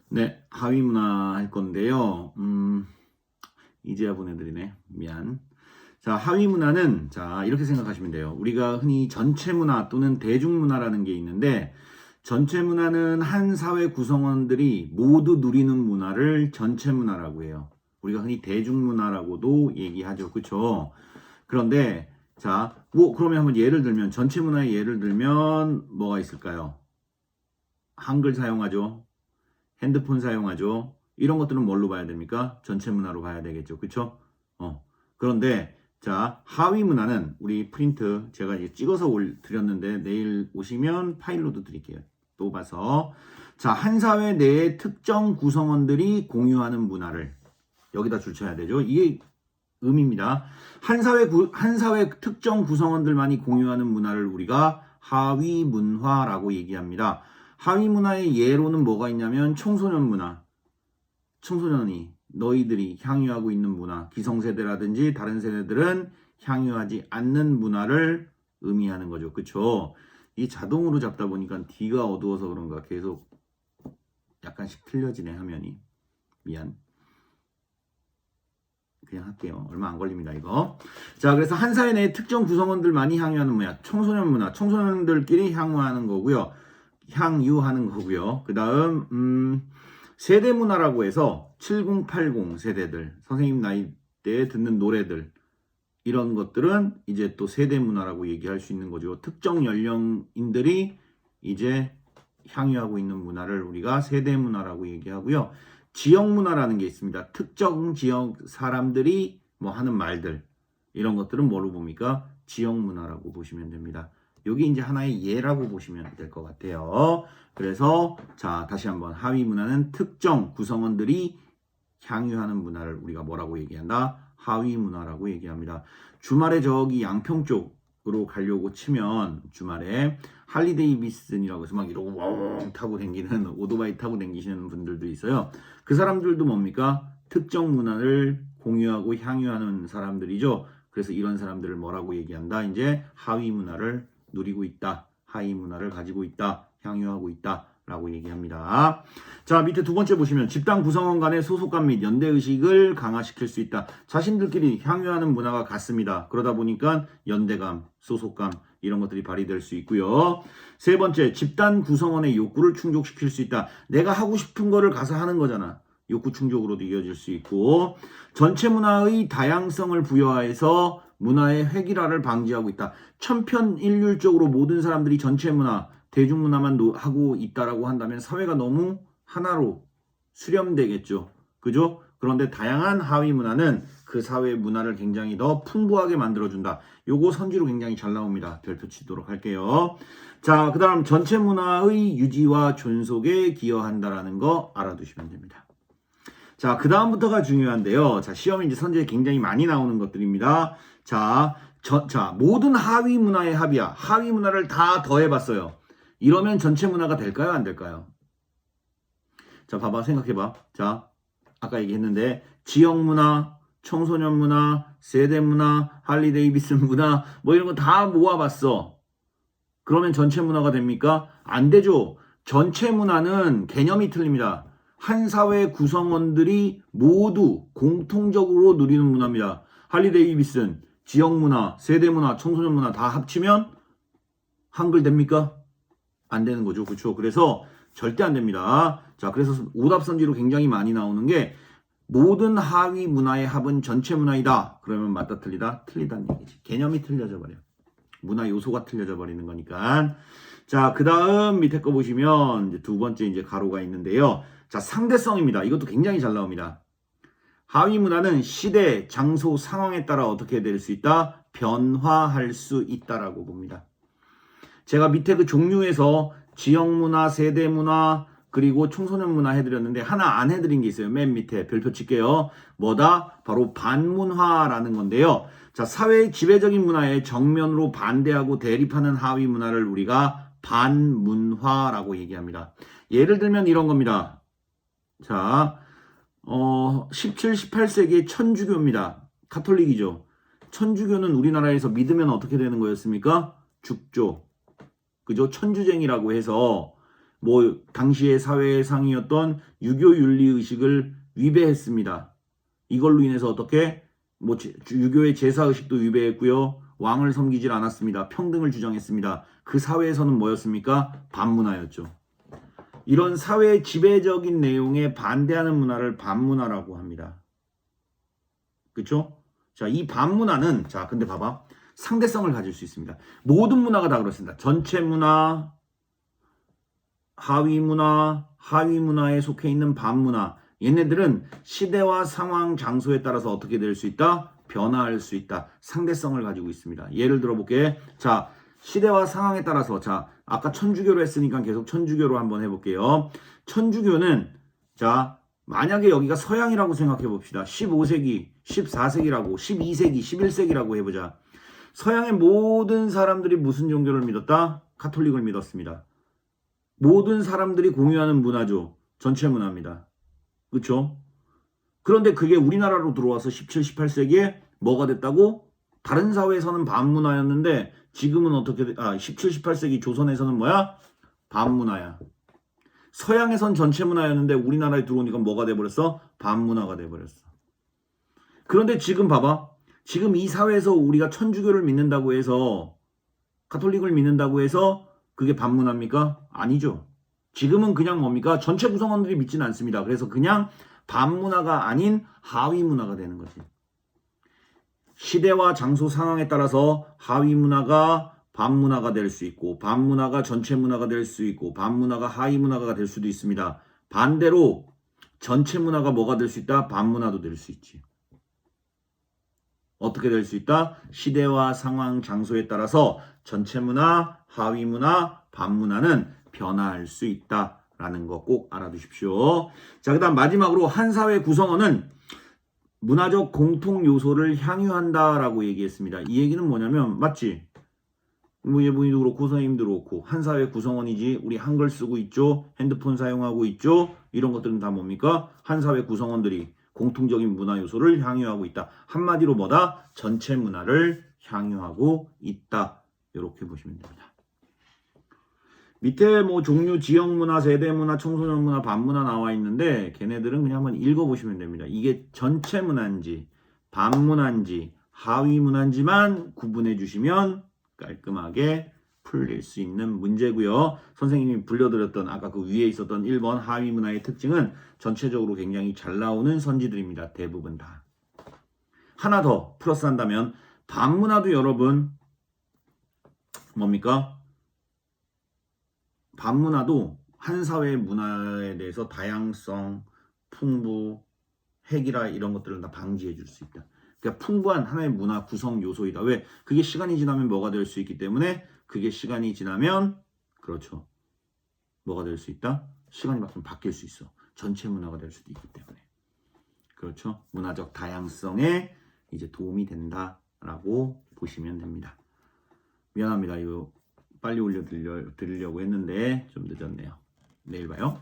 네, 하위 문화 할 건데요. 이제야 보내드리네. 미안. 자, 하위 문화는, 자, 이렇게 생각하시면 돼요. 우리가 흔히 전체 문화 또는 대중 문화라는 게 있는데, 전체 문화는 한 사회 구성원들이 모두 누리는 문화를 전체 문화라고 해요. 우리가 흔히 대중 문화라고도 얘기하죠. 그쵸? 그런데, 자, 뭐, 그러면 한번 예를 들면, 전체 문화의 예를 들면, 뭐가 있을까요? 한글 사용하죠. 핸드폰 사용하죠. 이런 것들은 뭘로 봐야 됩니까? 전체 문화로 봐야 되겠죠. 그쵸? 그런데, 자, 하위 문화는 우리 프린트 제가 이제 찍어서 드렸는데 내일 오시면 파일로도 드릴게요. 또 봐서. 자, 한 사회 내의 특정 구성원들이 공유하는 문화를 여기다 줄쳐야 되죠. 이게 의미입니다. 한 사회 특정 구성원들만이 공유하는 문화를 우리가 하위 문화라고 얘기합니다. 하위 문화의 예로는 뭐가 있냐면 청소년 문화. 청소년이 너희들이 향유하고 있는 문화, 기성세대라든지 다른 세대들은 향유하지 않는 문화를 의미하는 거죠. 그쵸? 이 자동으로 잡다 보니까 D가 어두워서 그런가 계속 약간씩 틀려지네, 화면이. 미안. 그냥 할게요. 얼마 안 걸립니다, 이거. 자, 그래서 한 사회 내에 특정 구성원들만이 향유하는 문화, 청소년 문화, 청소년들끼리 향유하는 거고요. 향유하는 거고요. 그 다음, 세대 문화라고 해서 70, 80 세대들, 선생님 나이 때에 듣는 노래들, 이런 것들은 이제 또 세대 문화라고 얘기할 수 있는 거죠. 특정 연령인들이 이제 향유하고 있는 문화를 우리가 세대 문화라고 얘기하고요. 지역 문화라는 게 있습니다. 특정 지역 사람들이 뭐 하는 말들, 이런 것들은 뭐로 봅니까? 지역 문화라고 보시면 됩니다. 여기 이제 하나의 예라고 보시면 될 것 같아요. 그래서 자, 다시 한번 하위 문화는 특정 구성원들이 향유하는 문화를 우리가 뭐라고 얘기한다? 하위 문화라고 얘기합니다. 주말에 저기 양평 쪽으로 가려고 치면 주말에 할리 데이비슨이라고 해서 막 이러고 웡 타고 다니는 오토바이 타고 다니시는 분들도 있어요. 그 사람들도 뭡니까? 특정 문화를 공유하고 향유하는 사람들이죠. 그래서 이런 사람들을 뭐라고 얘기한다? 이제 하위 문화를 누리고 있다. 하위 문화를 가지고 있다. 향유하고 있다. 라고 얘기합니다. 자, 밑에 두 번째 보시면 집단 구성원 간의 소속감 및 연대의식을 강화시킬 수 있다. 자신들끼리 향유하는 문화가 같습니다. 그러다 보니까 연대감, 소속감 이런 것들이 발휘될 수 있고요. 세 번째, 집단 구성원의 욕구를 충족시킬 수 있다. 내가 하고 싶은 거를 가서 하는 거잖아. 욕구 충족으로도 이어질 수 있고, 전체 문화의 다양성을 부여해서 문화의 획일화를 방지하고 있다. 천편일률적으로 모든 사람들이 전체 문화, 대중문화만 하고 있다라고 한다면 사회가 너무 하나로 수렴되겠죠. 그죠? 그런데 다양한 하위 문화는 그 사회의 문화를 굉장히 더 풍부하게 만들어준다. 요거 선지로 굉장히 잘 나옵니다. 별표 치도록 할게요. 자, 그 다음 전체 문화의 유지와 존속에 기여한다라는 거 알아두시면 됩니다. 자, 그 다음부터가 중요한데요. 자, 시험에 이제 선지에 굉장히 많이 나오는 것들입니다. 자, 모든 하위 문화의 합이야. 하위 문화를 다 더해봤어요. 이러면 전체 문화가 될까요? 안 될까요? 자, 봐봐. 생각해봐. 자, 아까 얘기했는데 지역 문화, 청소년 문화, 세대 문화, 할리 데이비슨 문화 뭐 이런 거 다 모아봤어. 그러면 전체 문화가 됩니까? 안 되죠. 전체 문화는 개념이 틀립니다. 한 사회 구성원들이 모두 공통적으로 누리는 문화입니다. 할리 데이비슨, 지역 문화, 세대 문화, 청소년 문화 다 합치면 한글 됩니까? 안 되는 거죠. 그렇죠? 그래서 절대 안 됩니다. 자, 그래서 오답선지로 굉장히 많이 나오는 게 모든 하위 문화의 합은 전체 문화이다. 그러면 맞다 틀리다? 틀리다는 얘기지. 개념이 틀려져 버려요. 문화 요소가 틀려져 버리는 거니까. 자, 그 다음 밑에 거 보시면 이제 두 번째 이제 가로가 있는데요. 자, 상대성입니다. 이것도 굉장히 잘 나옵니다. 하위 문화는 시대, 장소, 상황에 따라 어떻게 될 수 있다? 변화할 수 있다라고 봅니다. 제가 밑에 그 종류에서 지역 문화, 세대 문화, 그리고 청소년 문화 해드렸는데 하나 안 해드린 게 있어요. 맨 밑에 별표 칠게요. 뭐다? 바로 반문화라는 건데요. 자, 사회의 지배적인 문화에 정면으로 반대하고 대립하는 하위 문화를 우리가 반문화라고 얘기합니다. 예를 들면 이런 겁니다. 자, 17, 18세기의 천주교입니다. 카톨릭이죠. 천주교는 우리나라에서 믿으면 어떻게 되는 거였습니까? 죽죠. 그죠? 천주쟁이라고 해서 뭐 당시의 사회상이었던 유교 윤리 의식을 위배했습니다. 이걸로 인해서 어떻게 뭐 유교의 제사 의식도 위배했고요. 왕을 섬기질 않았습니다. 평등을 주장했습니다. 그 사회에서는 뭐였습니까? 반문화였죠. 이런 사회 지배적인 내용에 반대하는 문화를 반문화라고 합니다. 그렇죠? 자, 이 반문화는 자, 근데 봐봐. 상대성을 가질 수 있습니다. 모든 문화가 다 그렇습니다. 전체 문화, 하위 문화, 하위 문화에 속해 있는 반문화. 얘네들은 시대와 상황, 장소에 따라서 어떻게 될 수 있다? 변화할 수 있다. 상대성을 가지고 있습니다. 예를 들어 볼게. 자, 시대와 상황에 따라서 자, 아까 천주교로 했으니까 계속 천주교로 한번 해볼게요. 천주교는 자, 만약에 여기가 서양이라고 생각해 봅시다. 15세기, 14세기라고, 12세기, 11세기라고 해보자. 서양의 모든 사람들이 무슨 종교를 믿었다? 카톨릭을 믿었습니다. 모든 사람들이 공유하는 문화죠. 전체 문화입니다. 그렇죠? 그런데 그게 우리나라로 들어와서 17, 18세기에 뭐가 됐다고? 다른 사회에서는 반문화였는데 지금은 어떻게 17, 18세기 조선에서는 뭐야? 반문화야. 서양에선 전체 문화였는데 우리나라에 들어오니까 뭐가 돼버렸어? 반문화가 돼버렸어. 그런데 지금 봐봐. 지금 이 사회에서 우리가 천주교를 믿는다고 해서 가톨릭을 믿는다고 해서 그게 반문화입니까? 아니죠. 지금은 그냥 뭡니까? 전체 구성원들이 믿지는 않습니다. 그래서 그냥 반문화가 아닌 하위 문화가 되는 거지. 시대와 장소 상황에 따라서 하위 문화가 반문화가 될 수 있고 반문화가 전체 문화가 될 수 있고 반문화가 하위 문화가 될 수도 있습니다. 반대로 전체 문화가 뭐가 될 수 있다? 반문화도 될 수 있지. 어떻게 될 수 있다? 시대와 상황, 장소에 따라서 전체 문화, 하위 문화, 반문화는 변화할 수 있다라는 거 꼭 알아두십시오. 자, 그 다음 마지막으로 한 사회 구성원은 문화적 공통 요소를 향유한다라고 얘기했습니다. 이 얘기는 뭐냐면 맞지? 뭐 예분이도 그렇고 선생님도 그렇고 한 사회 구성원이지. 우리 한글 쓰고 있죠. 핸드폰 사용하고 있죠. 이런 것들은 다 뭡니까? 한 사회 구성원들이 공통적인 문화 요소를 향유하고 있다. 한마디로 뭐다? 전체 문화를 향유하고 있다. 이렇게 보시면 됩니다. 밑에 뭐 종류, 지역 문화, 세대 문화, 청소년 문화, 반문화 나와 있는데 걔네들은 그냥 한번 읽어보시면 됩니다. 이게 전체 문화인지 반문화인지 하위 문화인지만 구분해 주시면 깔끔하게 풀릴 수 있는 문제고요. 선생님이 불려드렸던 아까 그 위에 있었던 1번 하위 문화의 특징은 전체적으로 굉장히 잘 나오는 선지들입니다. 대부분 다. 하나 더 플러스 한다면 반문화도 여러분 뭡니까? 반문화도 한 사회의 문화에 대해서 다양성, 풍부, 핵이라 이런 것들을 다 방지해 줄 수 있다. 그러니까 풍부한 하나의 문화 구성 요소이다. 왜? 그게 시간이 지나면 뭐가 될 수 있기 때문에 그게 시간이 지나면 그렇죠. 뭐가 될 수 있다? 시간이 바뀌면 바뀔 수 있어. 전체 문화가 될 수도 있기 때문에. 그렇죠. 문화적 다양성에 이제 도움이 된다라고 보시면 됩니다. 미안합니다. 이거 빨리 올려드리려고 했는데 좀 늦었네요. 내일 봐요.